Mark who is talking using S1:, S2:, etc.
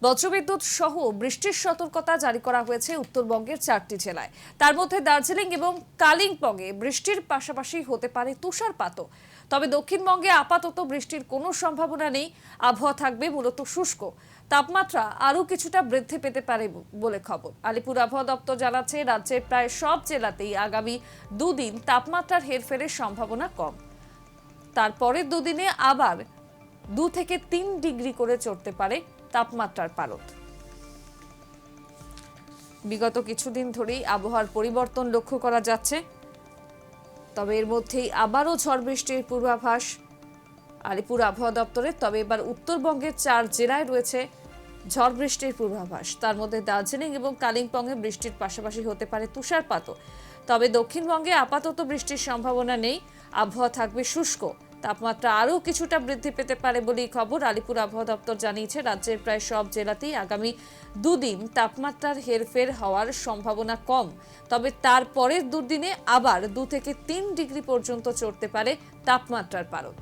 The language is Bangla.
S1: বজ্রবিদ্যুৎ সহ বৃষ্টির সতর্কতা জারি করা হয়েছে উত্তরবঙ্গের 4টি জেলায়। তার মধ্যে দার্জিলিং এবং কালিম্পংয়ে বৃষ্টির পাশাপাশি হতে পারে তুষারপাতও। তবে দক্ষিণবঙ্গে আপাতত বৃষ্টির কোনো সম্ভাবনা নেই। আবহাওয়া থাকবে মূলত শুষ্ক। তাপমাত্রা আরও কিছুটা বৃদ্ধি পেতে পারে বলে খবর। আলিপুর আবহাওয়া দপ্তর জানাচ্ছে, রাজ্যের প্রায় সব জেলাতেই আগামী দুদিন তাপমাত্রার হেরফেরের সম্ভাবনা কম। তারপরের দুদিনে আবার 2 থেকে 3 ডিগ্রি করে চড়তে পারে তাপমাত্রার পারদ। বিগত কিছুদিন ধরেই আবহাওয়ার পরিবর্তন লক্ষ্য করা যাচ্ছে। তবে এর মধ্যেই আবারও ঝড় বৃষ্টির পূর্বাভাস আলিপুর আবহাওয়া দপ্তরের। তবে এবার উত্তরবঙ্গের 4 জেলায় রয়েছে ঝড় বৃষ্টির পূর্বাভাস। তার মধ্যে দার্জিলিং এবং কালিম্পংয়ে বৃষ্টির পাশাপাশি হতে পারে তুষারপাতও। তবে দক্ষিণবঙ্গে আপাতত বৃষ্টির সম্ভাবনা নেই। আবহাওয়া থাকবে শুষ্ক। তাপমাত্রা আরও কিছুটা বৃদ্ধি পেতে পারে বলেই খবর। আলিপুর আবহাওয়া দপ্তর জানিয়েছে, রাজ্যের প্রায় সব জেলাতেই আগামী দুদিন তাপমাত্রার হেরফের হওয়ার সম্ভাবনা কম। তবে তারপরের দুদিনে আবার 2 থেকে 3 ডিগ্রি পর্যন্ত চড়তে পারে তাপমাত্রার পারদ।